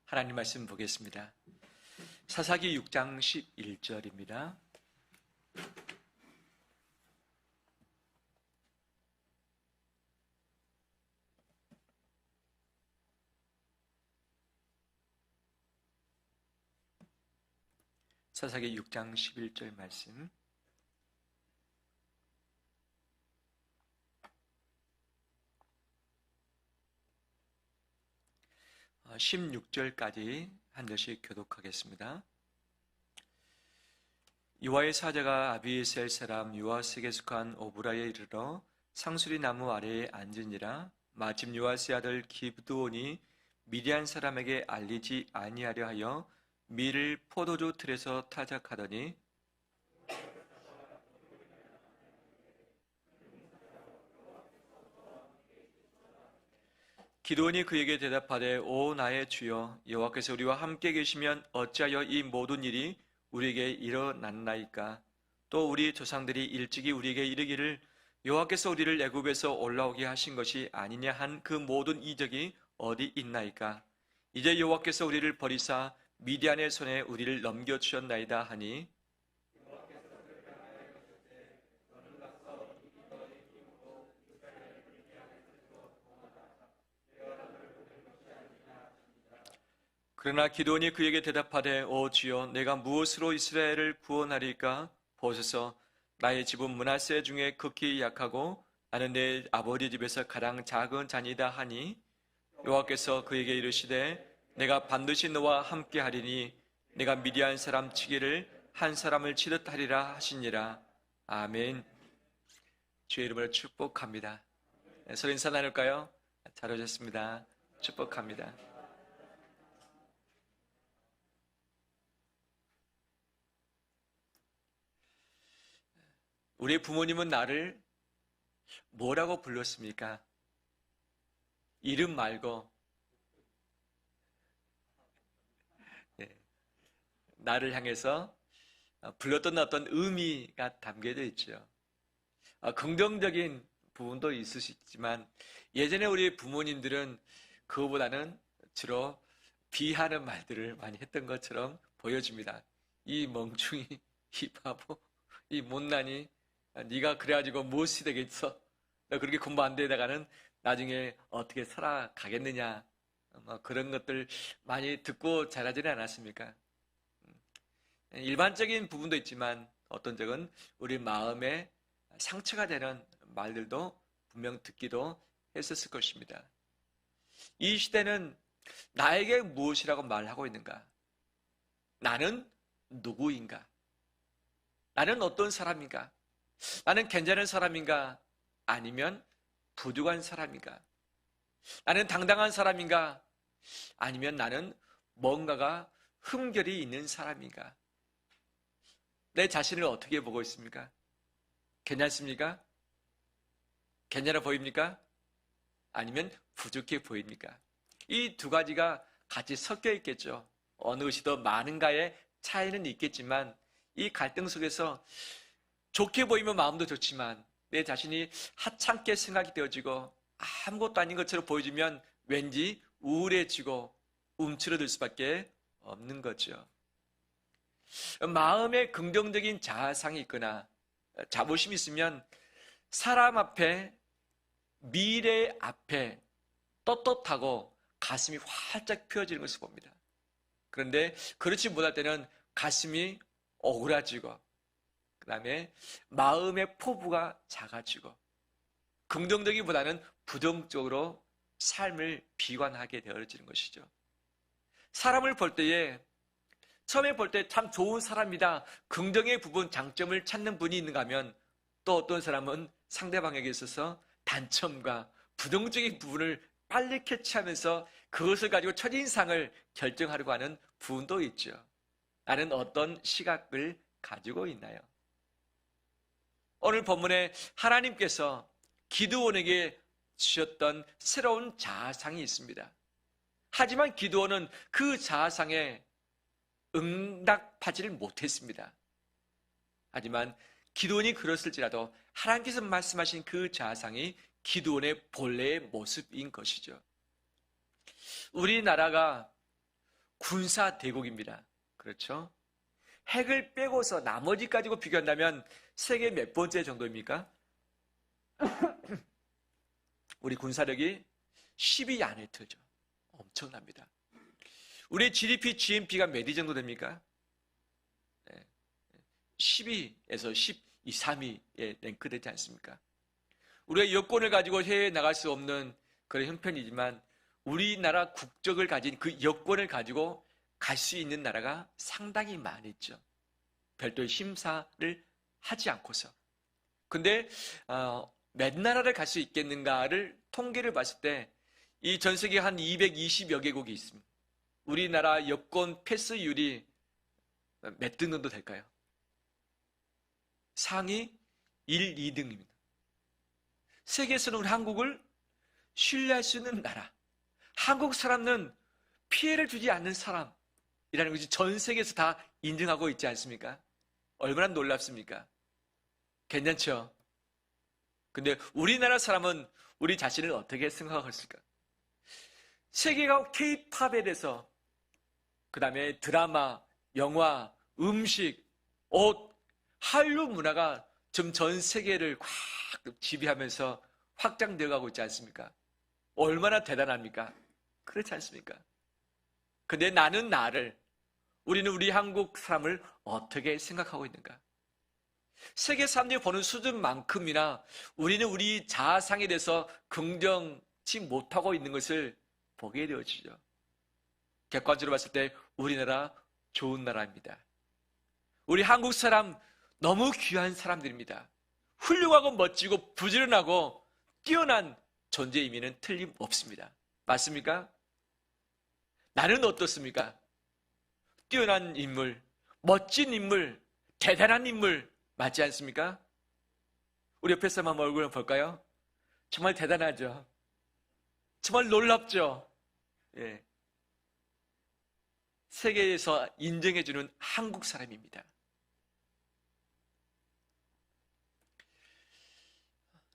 하나님 말씀 보겠습니다. 사사기 6장 11절입니다. 사사기 6장 11절 말씀. 16절까지 한 절씩 교독하겠습니다. 여호와의 사자가 아비에셀 사람 요아스에게 속한 오브라에 이르러 상수리 나무 아래에 앉으니라. 마침 요아스의 아들 기브드온이 미디안 사람에게 알리지 아니하려 하여 밀을 포도주 틀에서 타작하더니 기드온이 그에게 대답하되 오 나의 주여 여호와께서 우리와 함께 계시면 어찌하여 이 모든 일이 우리에게 일어났나이까. 또 우리 조상들이 일찍이 우리에게 이르기를 여호와께서 우리를 애굽에서 올라오게 하신 것이 아니냐 한 그 모든 이적이 어디 있나이까. 이제 여호와께서 우리를 버리사 미디안의 손에 우리를 넘겨주셨나이다 하니 그러나 기드온이 그에게 대답하되 오 주여 내가 무엇으로 이스라엘을 구원하리까. 보소서 나의 집은 므낫세 중에 극히 약하고 나는 내 아버지 집에서 가장 작은 자니다 하니 여호와께서 그에게 이르시되 내가 반드시 너와 함께 하리니 내가 미디안 사람 치기를 한 사람을 치듯 하리라 하시니라. 아멘. 주의 이름으로 축복합니다. 서로 인사 나눌까요? 잘 오셨습니다. 축복합니다. 우리 부모님은 나를 뭐라고 불렀습니까? 이름 말고 나를 향해서 불렀던 어떤 의미가 담겨져 있죠. 긍정적인 부분도 있을 수 있지만 예전에 우리 부모님들은 그거보다는 주로 비하는 말들을 많이 했던 것처럼 보여집니다. 이 멍충이, 이 바보, 이 못난이, 네가 그래가지고 무엇이 되겠어? 너 그렇게 공부 안 되다가는 나중에 어떻게 살아가겠느냐? 그런 것들 많이 듣고 자라지는 않았습니까? 일반적인 부분도 있지만 어떤 적은 우리 마음에 상처가 되는 말들도 분명 듣기도 했었을 것입니다. 이 시대는 나에게 무엇이라고 말하고 있는가? 나는 누구인가? 나는 어떤 사람인가? 나는 괜찮은 사람인가? 아니면 부족한 사람인가? 나는 당당한 사람인가? 아니면 나는 뭔가가 흠결이 있는 사람인가? 내 자신을 어떻게 보고 있습니까? 괜찮습니까? 괜찮아 보입니까? 아니면 부족해 보입니까? 이 두 가지가 같이 섞여 있겠죠. 어느 것이 더 많은가의 차이는 있겠지만 이 갈등 속에서 좋게 보이면 마음도 좋지만 내 자신이 하찮게 생각이 되어지고 아무것도 아닌 것처럼 보여지면 왠지 우울해지고 움츠러들 수밖에 없는 거죠. 마음에 긍정적인 자아상이 있거나 자부심이 있으면 사람 앞에, 미래 앞에 떳떳하고 가슴이 활짝 펴지는 것을 봅니다. 그런데 그렇지 못할 때는 가슴이 오그라지고 그 다음에 마음의 포부가 작아지고 긍정적이보다는 부정적으로 삶을 비관하게 되어지는 것이죠. 사람을 볼 때에 처음에 볼 때 참 좋은 사람이다, 긍정의 부분, 장점을 찾는 분이 있는가 하면 또 어떤 사람은 상대방에게 있어서 단점과 부정적인 부분을 빨리 캐치하면서 그것을 가지고 첫인상을 결정하려고 하는 부분도 있죠. 나는 어떤 시각을 가지고 있나요? 오늘 본문에 하나님께서 기드온에게 주셨던 새로운 자아상이 있습니다. 하지만 기드온은 그 자아상에 응답하지를 못했습니다. 하지만 기드온이 그랬을지라도 하나님께서 말씀하신 그 자아상이 기드온의 본래의 모습인 것이죠. 우리나라가 군사 대국입니다. 그렇죠? 핵을 빼고서 나머지 가지고 비교한다면 세계 몇 번째 정도입니까? 우리 군사력이 10위 안에 들죠. 엄청납니다. 우리 GDP, GNP가 몇 위 정도 됩니까? 10위에서 12, 3위에 랭크되지 않습니까? 우리가 여권을 가지고 해외에 나갈 수 없는 그런 형편이지만 우리나라 국적을 가진 그 여권을 가지고 갈 수 있는 나라가 상당히 많이 있죠. 별도의 심사를 하지 않고서. 근데 몇 나라를 갈 수 있겠는가를 통계를 봤을 때 이 전 세계 한 220여 개국이 있습니다. 우리나라 여권 패스율이 몇 등 정도 될까요? 상위 1, 2등입니다. 세계에서는 우리 한국을 신뢰할 수 있는 나라, 한국 사람은 피해를 주지 않는 사람이라는 것이 전 세계에서 다 인정하고 있지 않습니까? 얼마나 놀랍습니까? 괜찮죠? 근데 우리나라 사람은 우리 자신을 어떻게 생각했을까? 세계가 K-팝에 대해서, 그 다음에 드라마, 영화, 음식, 옷, 한류 문화가 지금 전 세계를 확 지배하면서 확장되어 가고 있지 않습니까? 얼마나 대단합니까? 그렇지 않습니까? 근데 나는 우리는 우리 한국 사람을 어떻게 생각하고 있는가? 세계 사람들이 보는 수준만큼이나 우리는 우리 자아상에 대해서 긍정치 못하고 있는 것을 보게 되어지죠. 객관적으로 봤을 때 우리나라 좋은 나라입니다. 우리 한국 사람 너무 귀한 사람들입니다. 훌륭하고 멋지고 부지런하고 뛰어난 존재임에는 틀림없습니다. 맞습니까? 나는 어떻습니까? 뛰어난 인물, 멋진 인물, 대단한 인물 맞지 않습니까? 우리 옆에 사람 한번 얼굴 볼까요? 정말 대단하죠. 정말 놀랍죠. 예. 세계에서 인정해주는 한국 사람입니다.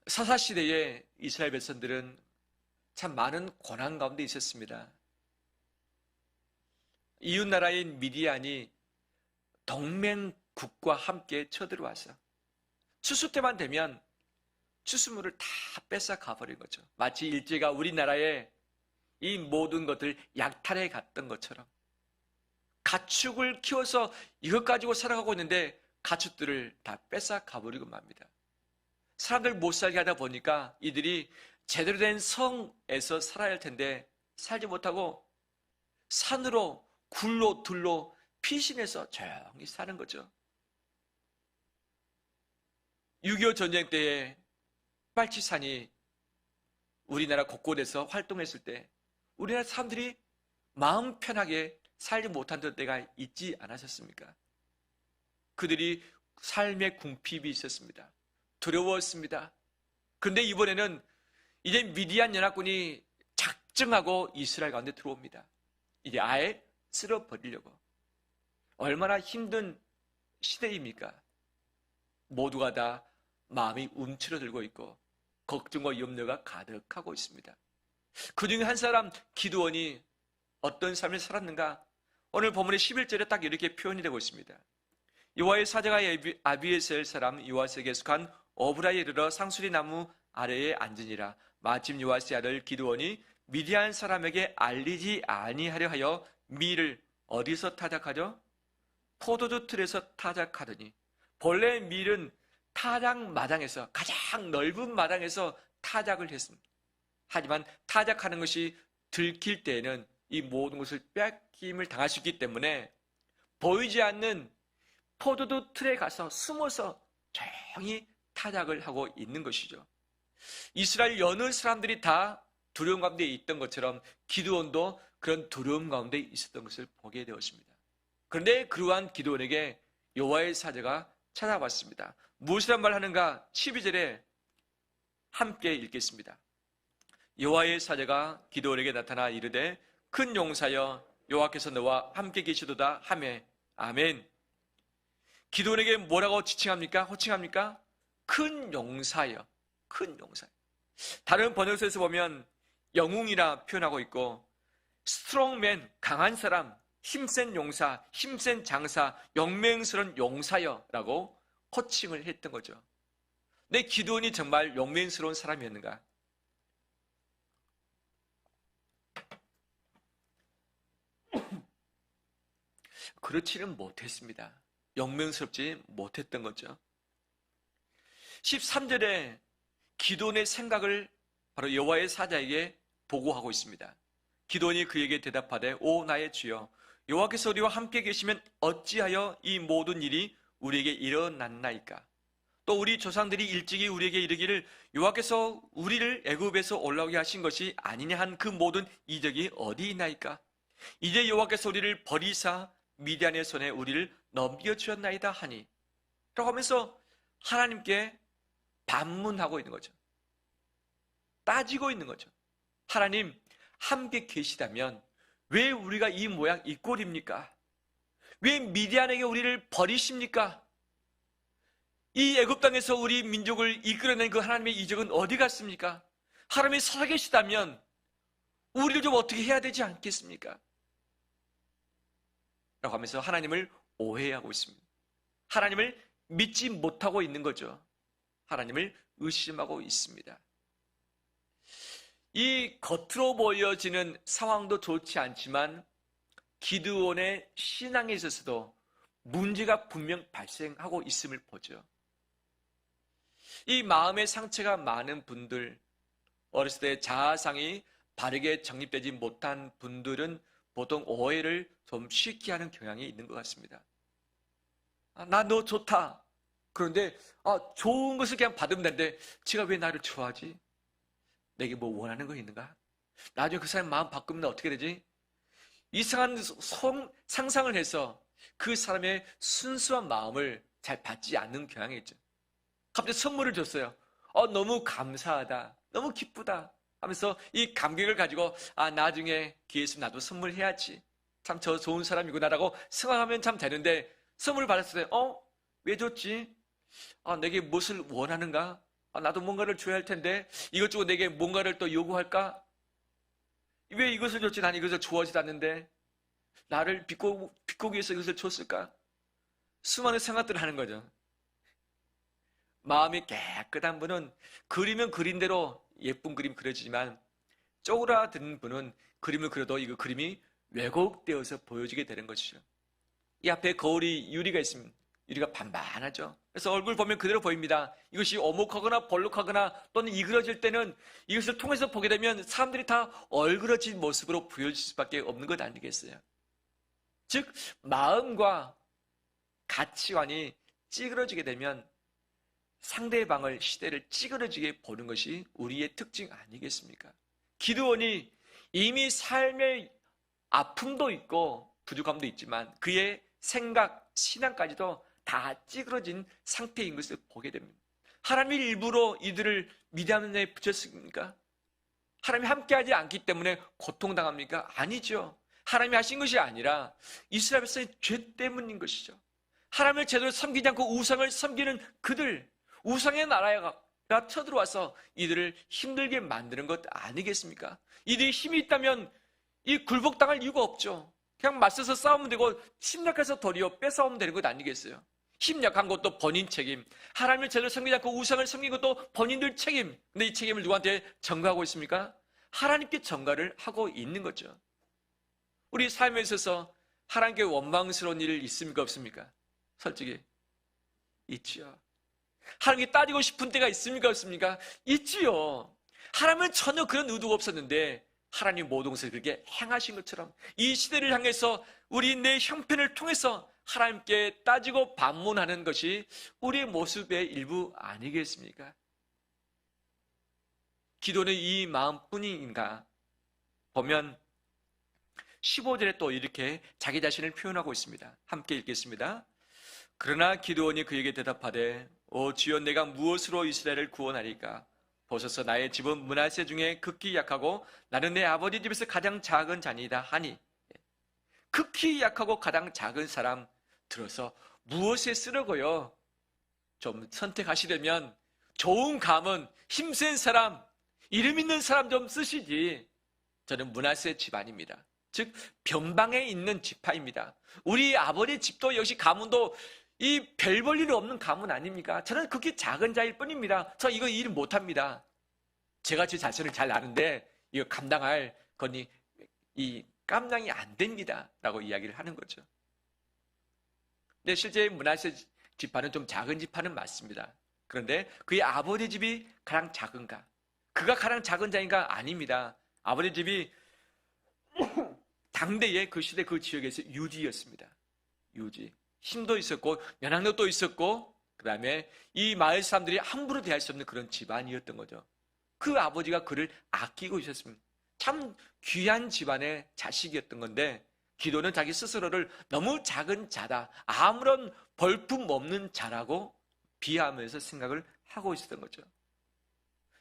사사시대에 이스라엘 백성들은 참 많은 고난 가운데 있었습니다. 이웃나라인 미디안이 동맹국과 함께 쳐들어와서 추수 때만 되면 추수물을 다 뺏어 가버린 거죠. 마치 일제가 우리나라에 이 모든 것들 약탈해 갔던 것처럼 가축을 키워서 이것 가지고 살아가고 있는데 가축들을 다 뺏어 가버리고 맙니다. 사람들 못 살게 하다 보니까 이들이 제대로 된 성에서 살아야 할 텐데 살지 못하고 산으로 굴로 들로 피신해서 조용히 사는 거죠. 6.25 전쟁 때에 빨치산이 우리나라 곳곳에서 활동했을 때 우리나라 사람들이 마음 편하게 살지 못한 때가 있지 않으셨습니까? 그들이 삶의 궁핍이 있었습니다. 두려웠습니다. 그런데 이번에는 이제 미디안 연합군이 작정하고 이스라엘 가운데 들어옵니다. 이제 아예 쓸어버리려고. 얼마나 힘든 시대입니까? 모두가 다 마음이 움츠러들고 있고 걱정과 염려가 가득하고 있습니다. 그 중에 한 사람 기드온이 어떤 삶을 살았는가? 오늘 본문의 11절에 딱 이렇게 표현이 되고 있습니다. 여호와의 사자가 아비에셀 사람 요아스에게 속한 어브라에 이르러 상수리 나무 아래에 앉으니라. 마침 요아스의 아들 기드온이 미디안 사람에게 알리지 아니하려 하여 밀을 어디서 타작하죠? 포도주 틀에서 타작하더니. 본래 밀은 타작 마당에서, 가장 넓은 마당에서 타작을 했습니다. 하지만 타작하는 것이 들킬 때에는 이 모든 것을 뺏김을 당할 수 있기 때문에 보이지 않는 포도주 틀에 가서 숨어서 조용히 타작을 하고 있는 것이죠. 이스라엘 여느 사람들이 다 두려움 가운데 있던 것처럼 기드온도 그런 두려움 가운데 있었던 것을 보게 되었습니다. 그런데 그러한 기드온에게 여호와의 사자가 찾아왔습니다. 무엇이란 말 하는가? 12절에 함께 읽겠습니다. 여호와의 사자가 기드온에게 나타나 이르되 큰 용사여 여호와께서 너와 함께 계시도다 하매 아멘. 기드온에게 뭐라고 지칭합니까? 호칭합니까? 큰 용사여. 큰 용사. 다른 번역서에서 보면 영웅이라 표현하고 있고 스트롱맨, 강한 사람, 힘센 용사, 힘센 장사, 용맹스러운 용사여라고 호칭을 했던 거죠. 내 기드온이 정말 용맹스러운 사람이었는가? 그렇지는 못했습니다. 용맹스럽지 못했던 거죠. 13절에 기드온의 생각을 바로 여호와의 사자에게 보고하고 있습니다. 기드온이 그에게 대답하되 오 나의 주여 여호와께서 우리와 함께 계시면 어찌하여 이 모든 일이 우리에게 일어났나이까? 또 우리 조상들이 일찍이 우리에게 이르기를 여호와께서 우리를 애굽에서 올라오게 하신 것이 아니냐 한 그 모든 이적이 어디 있나이까? 이제 여호와께서 우리를 버리사 미디안의 손에 우리를 넘겨주었나이다 하니 라고 하면서 하나님께 반문하고 있는 거죠. 따지고 있는 거죠. 하나님 함께 계시다면 왜 우리가 이 모양 이 꼴입니까? 왜 미디안에게 우리를 버리십니까? 이 애굽 땅에서 우리 민족을 이끌어낸 그 하나님의 이적은 어디 갔습니까? 하나님이 살아계시다면 우리를 좀 어떻게 해야 되지 않겠습니까? 라고 하면서 하나님을 오해하고 있습니다. 하나님을 믿지 못하고 있는 거죠. 하나님을 의심하고 있습니다. 이 겉으로 보여지는 상황도 좋지 않지만 기드온의 신앙에 있어서도 문제가 분명 발생하고 있음을 보죠. 이 마음의 상처가 많은 분들, 어렸을 때 자아상이 바르게 정립되지 못한 분들은 보통 오해를 좀 쉽게 하는 경향이 있는 것 같습니다. 나 너 좋다. 그런데 좋은 것을 그냥 받으면 되는데 제가 왜 나를 좋아하지? 내게 뭐 원하는 거 있는가? 나중에 그 사람 마음 바꾸면 어떻게 되지? 이상한 상상을 해서 그 사람의 순수한 마음을 잘 받지 않는 경향이 있죠. 갑자기 선물을 줬어요. 너무 감사하다. 너무 기쁘다. 하면서 이 감격을 가지고 나중에 기회 있으면 나도 선물해야지. 참 저 좋은 사람이구나라고 생각하면 참 되는데 선물을 받았을 때 왜 줬지? 내게 무엇을 원하는가? 나도 뭔가를 줘야 할 텐데 이것저것 내게 뭔가를 또 요구할까? 왜 이것을 줬지? 난 이것을 좋아하지 않는데 나를 비꼬기 위해서 이것을 줬을까? 수많은 생각들을 하는 거죠. 마음이 깨끗한 분은 그리면 그린 대로 예쁜 그림 그려지지만 쪼그라든 분은 그림을 그려도 이 그림이 왜곡되어서 보여지게 되는 것이죠. 이 앞에 거울이 유리가 있으면 유리가 반반하죠. 그래서 얼굴 보면 그대로 보입니다. 이것이 오목하거나 벌룩하거나 또는 이그러질 때는 이것을 통해서 보게 되면 사람들이 다 얼그러진 모습으로 보여질 수밖에 없는 것 아니겠어요? 즉 마음과 가치관이 찌그러지게 되면 상대방을 시대를 찌그러지게 보는 것이 우리의 특징 아니겠습니까? 기드온이 이미 삶의 아픔도 있고 부족함도 있지만 그의 생각, 신앙까지도 다 찌그러진 상태인 것을 보게 됩니다. 하나님이 일부러 이들을 미디안에 붙였습니까? 하나님이 함께하지 않기 때문에 고통당합니까? 아니죠. 하나님이 하신 것이 아니라 이스라엘 백성의 죄 때문인 것이죠. 하나님을 제대로 섬기지 않고 우상을 섬기는 그들, 우상의 나라가 쳐들어와서 이들을 힘들게 만드는 것 아니겠습니까? 이들이 힘이 있다면 이 굴복당할 이유가 없죠. 그냥 맞서서 싸우면 되고 침략해서 도리어 뺏어오면 되는 것 아니겠어요? 침략한 것도 본인 책임, 하나님을 제대로 섬기지 않고 우상을 섬긴 것도 본인들 책임. 근데 이 책임을 누구한테 전가하고 있습니까? 하나님께 전가를 하고 있는 거죠. 우리 삶에 있어서 하나님께 원망스러운 일 있습니까? 없습니까? 솔직히 있지요. 하나님께 따지고 싶은 때가 있습니까? 없습니까? 있지요. 하나님은 전혀 그런 의도가 없었는데 하나님 모든 것을 그렇게 행하신 것처럼 이 시대를 향해서 우리 내 형편을 통해서 하나님께 따지고 반문하는 것이 우리의 모습의 일부 아니겠습니까? 기도는 이 마음뿐인가? 보면 15절에 또 이렇게 자기 자신을 표현하고 있습니다. 함께 읽겠습니다. 그러나 기드온이 그에게 대답하되 오 주여 내가 무엇으로 이스라엘을 구원하리까? 보소서 나의 집은 므낫세 중에 극히 약하고 나는 내 아버지 집에서 가장 작은 자니이다 하니 극히 약하고 가장 작은 사람 들어서 무엇에 쓰려고요? 좀 선택하시려면 좋은 감은 힘센 사람, 이름 있는 사람 좀 쓰시지. 저는 므낫세 집안입니다. 즉 변방에 있는 지파입니다. 우리 아버지 집도 역시 가문도 이 별 볼 일 없는 가문 아닙니까? 저는 그렇게 작은 자일 뿐입니다. 저 이거 일 못합니다. 제가 제 자신을 잘 아는데 이거 감당할 거니 이 감당이 안 됩니다 라고 이야기를 하는 거죠. 근데 실제 므낫세 지파는 좀 작은 지파는 맞습니다. 그런데 그의 아버지 집이 가장 작은가? 그가 가장 작은 자인가? 아닙니다. 아버지 집이 당대의 그 시대 그 지역에서 유지였습니다. 유지. 힘도 있었고 연합력도 있었고 그 다음에 이 마을 사람들이 함부로 대할 수 없는 그런 집안이었던 거죠. 그 아버지가 그를 아끼고 있었습니다. 참 귀한 집안의 자식이었던 건데 기도는 자기 스스로를 너무 작은 자다, 아무런 볼품 없는 자라고 비하하면서 생각을 하고 있었던 거죠.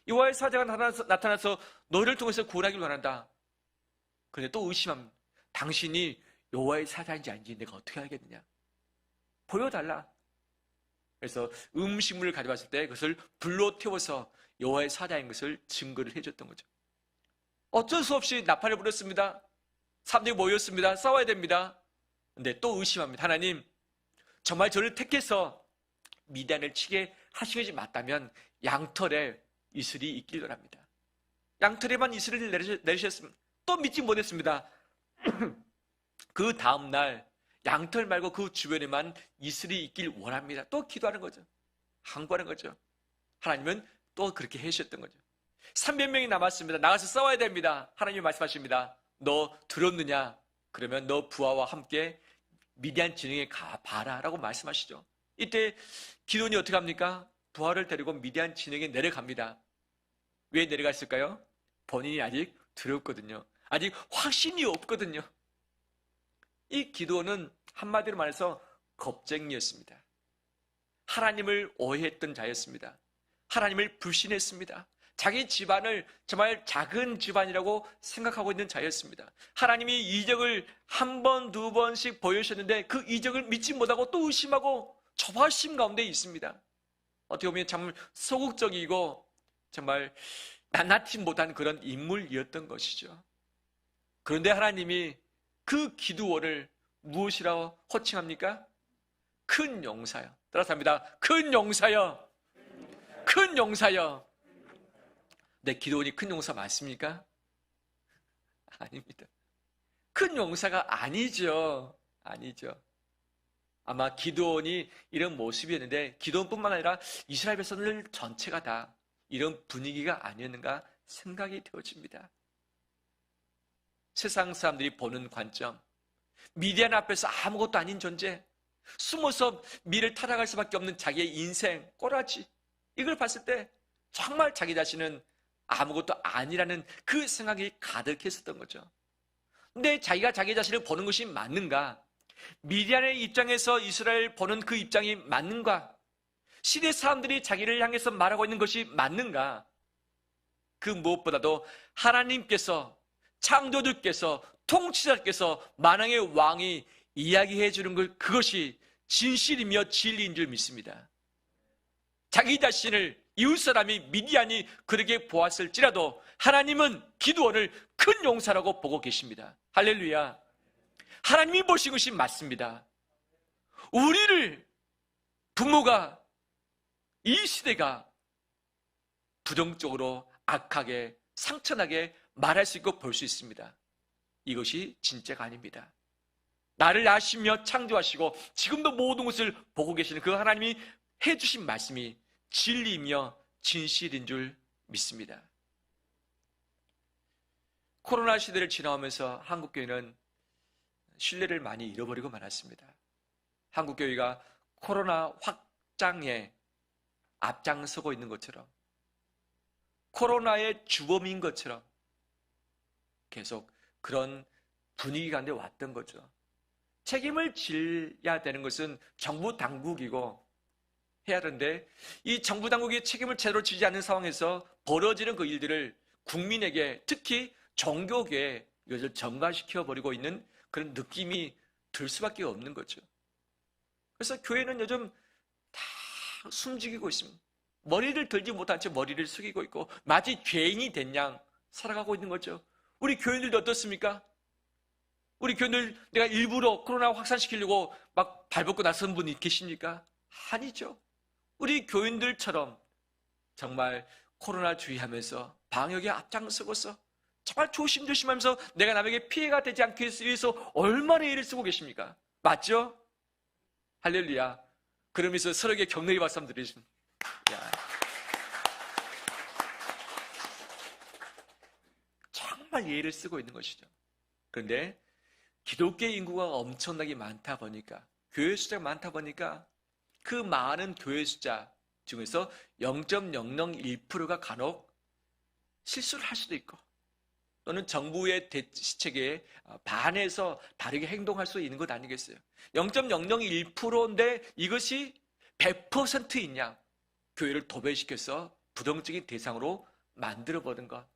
여호와의 사자가 나타나서 너희를 통해서 구원하기를 원한다. 그런데 또 의심합니다. 당신이 여호와의 사자인지 아닌지 내가 어떻게 알겠느냐? 보여달라. 그래서 음식물을 가져왔을 때 그것을 불로 태워서 여호와의 사자인 것을 증거를 해줬던 거죠. 어쩔 수 없이 나팔을 불었습니다. 사람들이 모였습니다. 싸워야 됩니다. 근데 또 의심합니다. 하나님, 정말 저를 택해서 미디안을 치게 하신 것이 맞다면 양털에 이슬이 있길 바랍니다. 양털에만 이슬을 내리셨습니다. 또 믿지 못했습니다. 그 다음날 양털 말고 그 주변에만 이슬이 있길 원합니다. 또 기도하는 거죠. 항구하는 거죠. 하나님은 또 그렇게 해주셨던 거죠. 300명이 남았습니다. 나가서 싸워야 됩니다. 하나님이 말씀하십니다. 너 들었느냐? 그러면 너 부하와 함께 미디안 진영에 가봐라 라고 말씀하시죠. 이때 기돈이 어떻게 합니까? 부하를 데리고 미디안 진영에 내려갑니다. 왜 내려갔을까요? 본인이 아직 두렵거든요. 아직 확신이 없거든요. 이 기도는 한마디로 말해서 겁쟁이였습니다. 하나님을 오해했던 자였습니다. 하나님을 불신했습니다. 자기 집안을 정말 작은 집안이라고 생각하고 있는 자였습니다. 하나님이 이적을 한 번, 두 번씩 보여주셨는데 그 이적을 믿지 못하고 또 의심하고 조바심 가운데 있습니다. 어떻게 보면 참 소극적이고 정말 낱낱이 못한 그런 인물이었던 것이죠. 그런데 하나님이 그 기드온을 무엇이라고 호칭합니까? 큰 용사여. 따라서 합니다. 큰 용사여. 큰 용사여. 네, 기드온이 큰 용사 맞습니까? 아닙니다. 큰 용사가 아니죠. 아니죠. 아마 기드온이 이런 모습이었는데 기드온뿐만 아니라 이스라엘 백성들 전체가 다 이런 분위기가 아니었는가 생각이 되어집니다. 세상 사람들이 보는 관점, 미디안 앞에서 아무것도 아닌 존재, 숨어서 미를 타락할 수밖에 없는 자기의 인생, 꼬라지, 이걸 봤을 때 정말 자기 자신은 아무것도 아니라는 그 생각이 가득했었던 거죠. 근데 자기가 자기 자신을 보는 것이 맞는가? 미디안의 입장에서 이스라엘 보는 그 입장이 맞는가? 시대 사람들이 자기를 향해서 말하고 있는 것이 맞는가? 그 무엇보다도 하나님께서, 창조주께서, 통치자께서, 만왕의 왕이 이야기해 주는 것, 그것이 진실이며 진리인 줄 믿습니다. 자기 자신을 이웃사람이 미디안이 그렇게 보았을지라도 하나님은 기드온을 큰 용사라고 보고 계십니다. 할렐루야. 하나님이 보신 것이 맞습니다. 우리를 부모가, 이 시대가 부정적으로 악하게 상처나게 말할 수 있고 볼 수 있습니다. 이것이 진짜가 아닙니다. 나를 아시며 창조하시고 지금도 모든 것을 보고 계시는 그 하나님이 해주신 말씀이 진리이며 진실인 줄 믿습니다. 코로나 시대를 지나오면서 한국교회는 신뢰를 많이 잃어버리고 말았습니다. 한국교회가 코로나 확장에 앞장서고 있는 것처럼, 코로나의 주범인 것처럼 계속 그런 분위기 가운데 왔던 거죠. 책임을 져야 되는 것은 정부 당국이고 해야 하는데, 이 정부 당국이 책임을 제대로 지지 않는 상황에서 벌어지는 그 일들을 국민에게, 특히 종교계에 이것을 전가시켜버리고 있는 그런 느낌이 들 수밖에 없는 거죠. 그래서 교회는 요즘 다 숨죽이고 있습니다. 머리를 들지 못한 채 머리를 숙이고 있고 마치 죄인이 된 양 살아가고 있는 거죠. 우리 교인들도 어떻습니까? 우리 교인들 내가 일부러 코로나 확산시키려고 막 발벗고 나선 분이 계십니까? 아니죠. 우리 교인들처럼 정말 코로나 주의하면서 방역에 앞장서고서 정말 조심조심하면서 내가 남에게 피해가 되지 않기 위해서 얼마나 애를 쓰고 계십니까? 맞죠? 할렐루야. 그러면서 서로에게 격려의 박수 한번 드리십니다. 정말 예를 쓰고 있는 것이죠. 그런데 기독교 인구가 엄청나게 많다 보니까, 교회 숫자가 많다 보니까 그 많은 교회 숫자 중에서 0.001%가 간혹 실수를 할 수도 있고, 또는 정부의 대시책에 반해서 다르게 행동할 수 있는 것 아니겠어요? 0.001%인데 이것이 100%인 양 교회를 도배시켜서 부정적인 대상으로 만들어버린 것,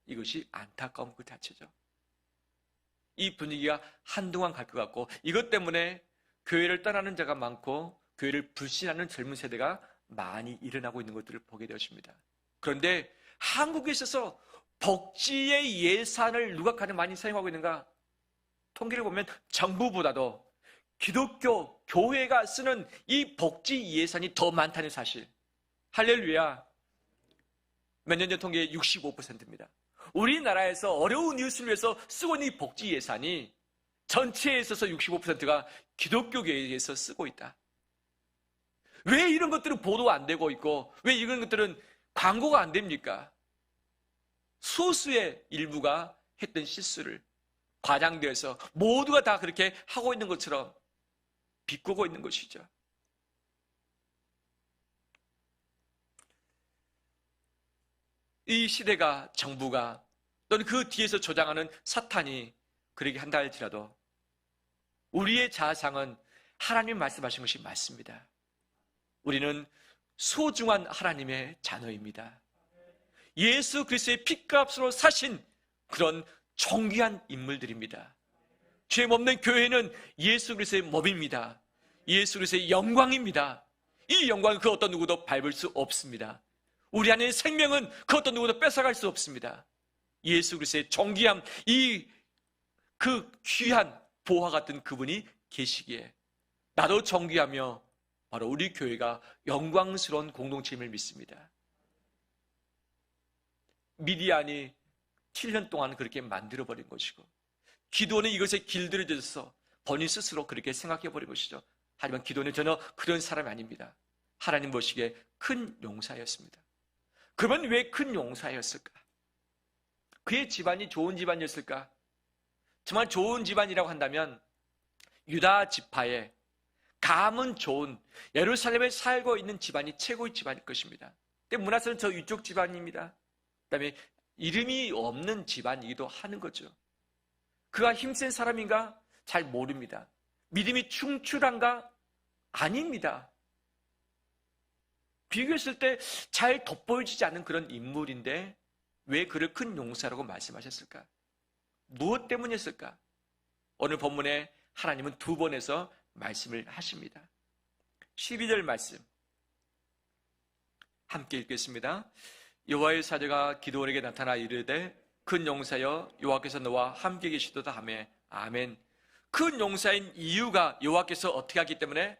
이것이 안타까운 그 자체죠. 이 분위기가 한동안 갈 것 같고, 이것 때문에 교회를 떠나는 자가 많고 교회를 불신하는 젊은 세대가 많이 일어나고 있는 것들을 보게 되었습니다. 그런데 한국에 있어서 복지의 예산을 누가 가장 많이 사용하고 있는가? 통계를 보면 정부보다도 기독교 교회가 쓰는 이 복지 예산이 더 많다는 사실. 할렐루야. 몇 년 전 통계 65%입니다. 우리나라에서 어려운 이웃을 위해서 쓰고 있는 이 복지 예산이 전체에 있어서 65%가 기독교 교회에서 쓰고 있다. 왜 이런 것들은 보도가 안 되고 있고, 왜 이런 것들은 광고가 안 됩니까? 소수의 일부가 했던 실수를 과장되어서 모두가 다 그렇게 하고 있는 것처럼 비꼬고 있는 것이죠. 이 시대가, 정부가, 또는 그 뒤에서 조장하는 사탄이 그러게 한다 할지라도 우리의 자아상은 하나님 말씀하신 것이 맞습니다. 우리는 소중한 하나님의 자녀입니다. 예수 그리스도의 핏값으로 사신 그런 존귀한 인물들입니다. 죄 없는 교회는 예수 그리스도의 몸입니다. 예수 그리스도의 영광입니다. 이 영광을 그 어떤 누구도 밟을 수 없습니다. 우리 안에 생명은 그 어떤 누구도 뺏어갈 수 없습니다. 예수 그리스도의 존귀함, 그 귀한 보화 같은 그분이 계시기에 나도 존귀하며 바로 우리 교회가 영광스러운 공동체임을 믿습니다. 미디안이 7년 동안 그렇게 만들어버린 것이고, 기도는 이것에 길들여져서 본인 스스로 그렇게 생각해버린 것이죠. 하지만 기도는 전혀 그런 사람이 아닙니다. 하나님 보시기에 큰 용사였습니다. 그러면 왜 큰 용사였을까? 그의 집안이 좋은 집안이었을까? 정말 좋은 집안이라고 한다면 유다 지파의 감은 좋은 예루살렘에 살고 있는 집안이 최고의 집안일 것입니다. 근데 문하세는 저 위쪽 집안입니다. 그 다음에 이름이 없는 집안이기도 하는 거죠. 그가 힘센 사람인가? 잘 모릅니다. 믿음이 충출한가? 아닙니다. 비교했을 때 잘 돋보여지지 않는 그런 인물인데 왜 그를 큰 용사라고 말씀하셨을까? 무엇 때문이었을까? 오늘 본문에 하나님은 두 번에서 말씀을 하십니다. 12절 말씀 함께 읽겠습니다. 여호와의 사자가 기드온에게 나타나 이르되 큰 용사여 여호와께서 너와 함께 계시도다 하매 아멘. 큰 용사인 이유가 여호와께서 어떻게 하기 때문에?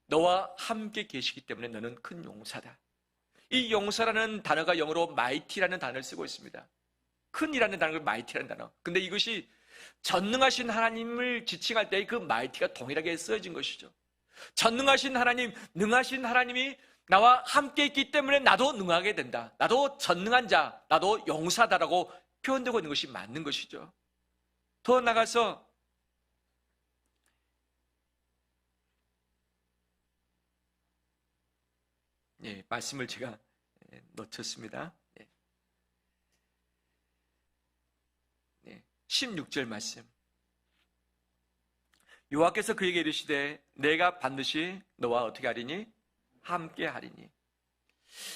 너와 함께 계시기 때문에 너는 큰 용사다. 이 용사라는 단어가 영어로 mighty라는 단어를 쓰고 있습니다. 큰이라는 단어를 mighty라는 단어. 근데 이것이 전능하신 하나님을 지칭할 때 그 mighty가 동일하게 쓰여진 것이죠. 전능하신 하나님, 능하신 하나님이 나와 함께 있기 때문에 나도 능하게 된다. 나도 전능한 자, 나도 용사다라고 표현되고 있는 것이 맞는 것이죠. 더 나가서 말씀을 제가 놓쳤습니다. 16절 말씀. 여호와께서 그에게 이르시되 내가 반드시 너와 어떻게 하리니? 함께 하리니.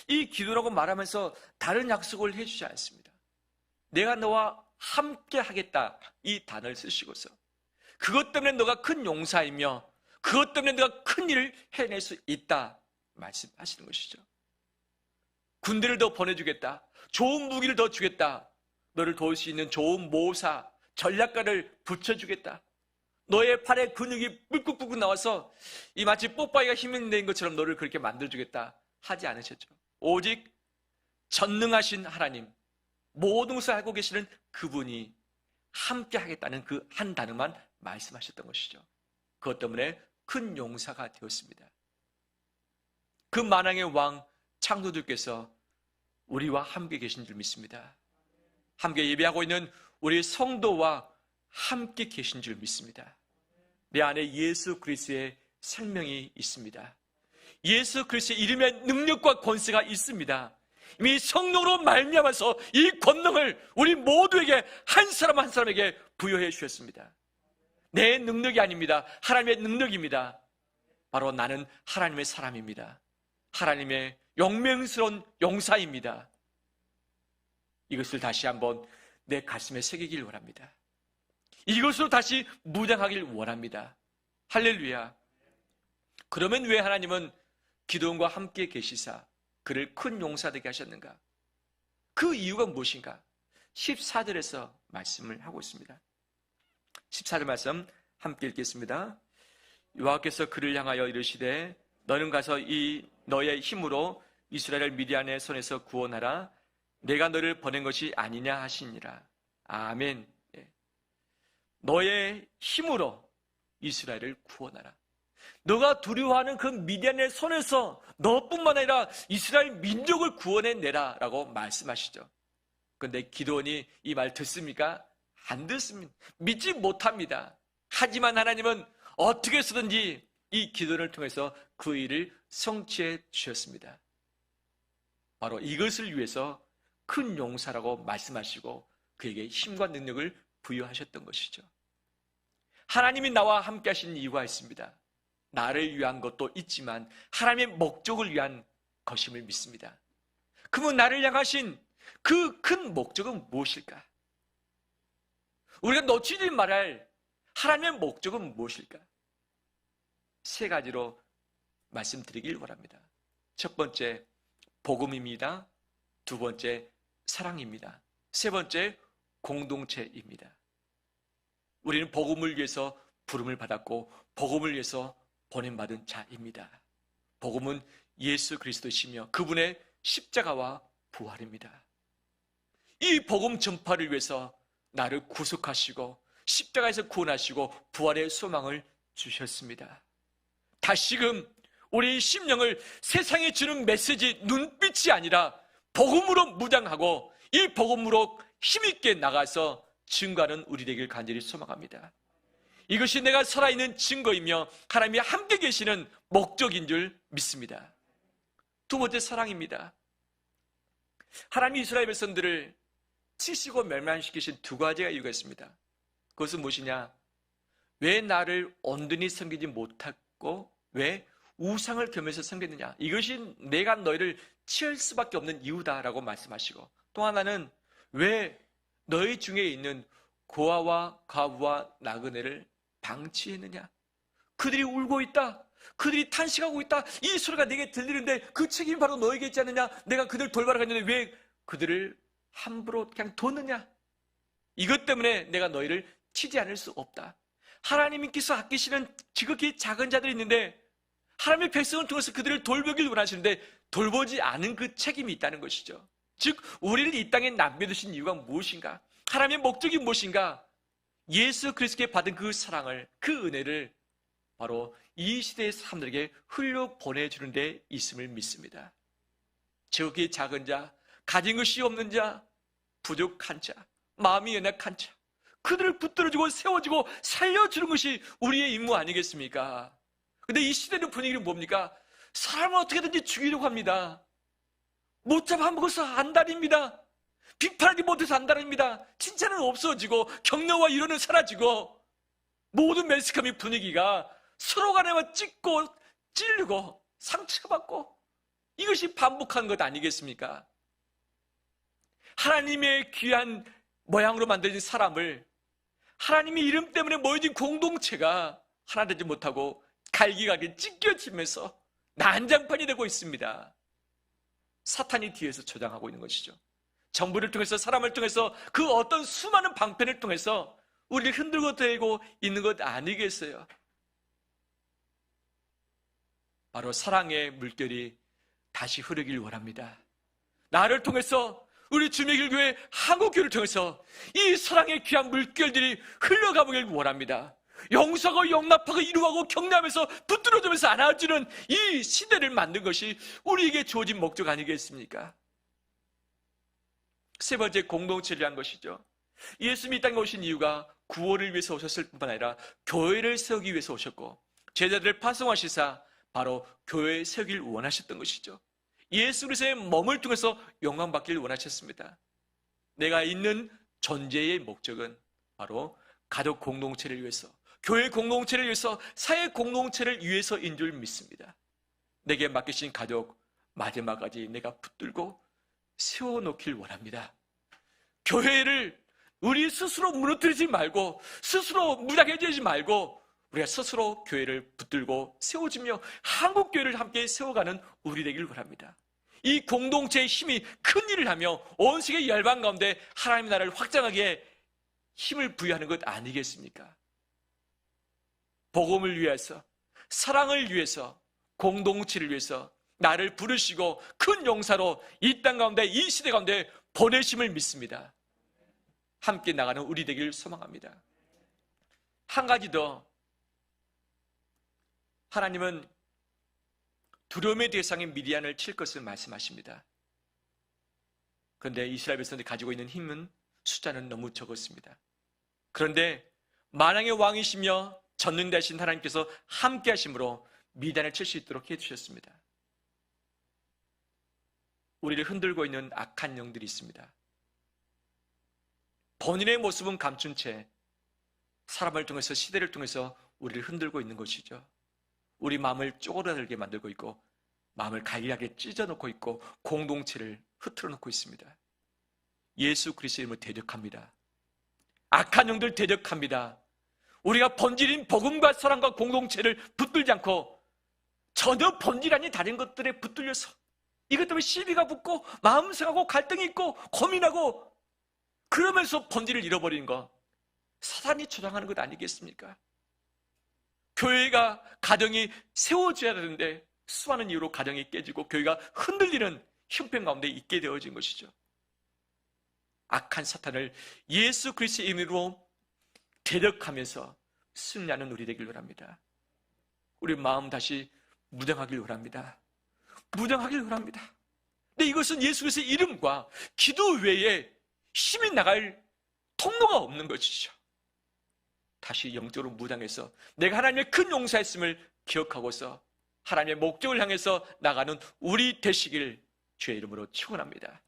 이 기도라고 말하면서 다른 약속을 해주지 않습니다. 내가 너와 함께 하겠다, 이 단어를 쓰시고서 그것 때문에 너가 큰 용사이며 그것 때문에 너가 큰 일을 해낼 수 있다 말씀하시는 것이죠. 군대를 더 보내주겠다, 좋은 무기를 더 주겠다, 너를 도울 수 있는 좋은 모사, 전략가를 붙여주겠다. 너의 팔에 근육이 뿔꾹뿔꾹 나와서 이 마치 뽀빠이가 힘있는 것처럼 너를 그렇게 만들어주겠다 하지 않으셨죠. 오직 전능하신 하나님, 모든 것을 알고 계시는 그분이 함께 하겠다는 그 한 단어만 말씀하셨던 것이죠. 그것 때문에 큰 용사가 되었습니다. 그 만왕의 왕 창조주께서 우리와 함께 계신 줄 믿습니다. 함께 예배하고 있는 우리 성도와 함께 계신 줄 믿습니다. 내 안에 예수 그리스도의 생명이 있습니다. 예수 그리스도의 이름의 능력과 권세가 있습니다. 이미 성령으로 말미암아서 이 권능을 우리 모두에게 한 사람 한 사람에게 부여해 주셨습니다. 내 능력이 아닙니다. 하나님의 능력입니다. 바로 나는 하나님의 사람입니다. 하나님의 영맹스러운 용사입니다. 이것을 다시 한번 내 가슴에 새기길 원합니다. 이것으로 다시 무장하길 원합니다. 할렐루야. 그러면 왜 하나님은 기도원과 함께 계시사 그를 큰 용사 되게 하셨는가? 그 이유가 무엇인가? 14절에서 말씀을 하고 있습니다. 14절 말씀 함께 읽겠습니다. 여호와께서 그를 향하여 이르시되 너는 가서 이 너의 힘으로 이스라엘을 미디안의 손에서 구원하라. 내가 너를 보낸 것이 아니냐 하시니라. 아멘. 너의 힘으로 이스라엘을 구원하라. 너가 두려워하는 그 미디안의 손에서 너뿐만 아니라 이스라엘 민족을 구원해내라 라고 말씀하시죠. 그런데 기드온이 이 말 듣습니까? 안 듣습니다. 믿지 못합니다. 하지만 하나님은 어떻게 해서든지 이 기도를 통해서 그 일을 성취해 주셨습니다. 바로 이것을 위해서 큰 용사라고 말씀하시고 그에게 힘과 능력을 부여하셨던 것이죠. 하나님이 나와 함께 하신 이유가 있습니다. 나를 위한 것도 있지만 하나님의 목적을 위한 것임을 믿습니다. 그러면 나를 향하신 그 큰 목적은 무엇일까? 우리가 놓치지 말할 하나님의 목적은 무엇일까? 세 가지로 말씀드리길 원합니다. 첫 번째, 복음입니다. 두 번째, 사랑입니다. 세 번째, 공동체입니다. 우리는 복음을 위해서 부름을 받았고 복음을 위해서 보냄받은 자입니다. 복음은 예수 그리스도시며 그분의 십자가와 부활입니다. 이 복음 전파를 위해서 나를 구속하시고 십자가에서 구원하시고 부활의 소망을 주셨습니다. 다시금 우리 심령을 세상에 주는 메시지 눈빛이 아니라 복음으로 무장하고 이 복음으로 힘있게 나가서 증거하는 우리 되길 간절히 소망합니다. 이것이 내가 살아있는 증거이며 하나님이 함께 계시는 목적인 줄 믿습니다. 두 번째, 사랑입니다. 하나님이 이스라엘 백성들을 치시고 멸망시키신 두 가지의 이유가 있습니다. 그것은 무엇이냐? 왜 나를 온전히 섬기지 못하고 왜 우상을 겸해서 섬겼느냐? 이것이 내가 너희를 치울 수밖에 없는 이유다라고 말씀하시고, 또 하나는 왜 너희 중에 있는 고아와 과부와 나그네를 방치했느냐? 그들이 울고 있다. 그들이 탄식하고 있다. 이 소리가 내게 들리는데 그 책임이 바로 너에게 있지 않느냐? 내가 그들을 돌봐라 했는데 왜 그들을 함부로 그냥 뒀느냐? 이것 때문에 내가 너희를 치지 않을 수 없다. 하나님께서 아끼시는 지극히 작은 자들이 있는데 하나님의 백성을 통해서 그들을 돌보길 원하시는데 돌보지 않은 그 책임이 있다는 것이죠. 즉 우리를 이 땅에 남겨두신 이유가 무엇인가? 하나님의 목적이 무엇인가? 예수 그리스도께 받은 그 사랑을, 그 은혜를 바로 이 시대의 사람들에게 흘려보내주는 데 있음을 믿습니다. 지극히 작은 자, 가진 것이 없는 자, 부족한 자, 마음이 연약한 자, 그들을 붙들어주고 세워주고 살려주는 것이 우리의 임무 아니겠습니까? 근데 이 시대의 분위기는 뭡니까? 사람을 어떻게든지 죽이려고 합니다. 못 잡아먹어서 안달입니다. 비판하지 못해서 안달입니다. 칭찬은 없어지고 격려와 위로는 사라지고 모든 매스컴의 분위기가 서로 간에만 찢고 찌르고 상처받고 이것이 반복하는 것 아니겠습니까? 하나님의 귀한 모양으로 만들어진 사람을 하나님의 이름 때문에 모여진 공동체가 하나 되지 못하고 갈기갈기 찢겨지면서 난장판이 되고 있습니다. 사탄이 뒤에서 조장하고 있는 것이죠. 정부를 통해서 사람을 통해서 그 어떤 수많은 방편을 통해서 우리를 흔들고 대고 있는 것 아니겠어요? 바로 사랑의 물결이 다시 흐르길 원합니다. 나를 통해서, 우리 주님의교회 한국교회를 통해서 이 사랑의 귀한 물결들이 흘러가보길 원합니다. 용서하고 용납하고 이루하고 격려하면서 붙들어주면서 안아주는 이 시대를 만든 것이 우리에게 주어진 목적 아니겠습니까? 세 번째, 공동체를 위한 것이죠. 예수님이 이 땅에 오신 이유가 구원을 위해서 오셨을 뿐만 아니라 교회를 세우기 위해서 오셨고, 제자들을 파송하시사 바로 교회에 세우기를 원하셨던 것이죠. 예수 그리스도의 몸을 통해서 영광받기를 원하셨습니다. 내가 있는 존재의 목적은 바로 가족 공동체를 위해서, 교회 공동체를 위해서, 사회 공동체를 위해서인 줄 믿습니다. 내게 맡기신 가족 마지막까지 내가 붙들고 세워놓길 원합니다. 교회를 우리 스스로 무너뜨리지 말고, 스스로 무장해지지 말고, 우리가 스스로 교회를 붙들고 세워주며 한국교회를 함께 세워가는 우리 되길 원합니다. 이 공동체의 힘이 큰 일을 하며 온 세계 열방 가운데 하나님의 나라를 확장하기에 힘을 부여하는 것 아니겠습니까? 복음을 위해서, 사랑을 위해서, 공동체를 위해서 나를 부르시고 큰 용사로 이 땅 가운데, 이 시대 가운데 보내심을 믿습니다. 함께 나가는 우리 되기를 소망합니다. 한 가지 더, 하나님은 두려움의 대상인 미디안을 칠 것을 말씀하십니다. 그런데 이스라엘 백성들이 가지고 있는 힘은, 숫자는 너무 적었습니다. 그런데 만왕의 왕이시며 전능되신 하나님께서 함께 하심으로 미디안을 칠 수 있도록 해주셨습니다. 우리를 흔들고 있는 악한 영들이 있습니다. 본인의 모습은 감춘 채 사람을 통해서, 시대를 통해서 우리를 흔들고 있는 것이죠. 우리 마음을 쪼그라들게 만들고 있고, 마음을 갈리하게 찢어놓고 있고, 공동체를 흐트러 놓고 있습니다. 예수 그리스도의 이름으로 대적합니다. 악한 영들 대적합니다. 우리가 본질인 복음과 사랑과 공동체를 붙들지 않고 전혀 본질 아닌 다른 것들에 붙들려서 이것 때문에 시비가 붙고 마음 상하고 갈등이 있고 고민하고, 그러면서 본질을 잃어버리는 것, 사단이 주장하는 것 아니겠습니까? 교회가, 가정이 세워져야 되는데 수많은 이유로 가정이 깨지고 교회가 흔들리는 형편 가운데 있게 되어진 것이죠. 악한 사탄을 예수 그리스도의 이름으로 대적하면서 승리하는 우리 되길 원합니다. 우리 마음 다시 무장하길 원합니다. 무장하길 원합니다. 근데 이것은 예수 그리스도의 이름과 기도 외에 힘이 나갈 통로가 없는 것이죠. 다시 영적으로 무장해서 내가 하나님의 큰 용사였음을 기억하고서 하나님의 목적을 향해서 나가는 우리 되시길 주의 이름으로 축원합니다.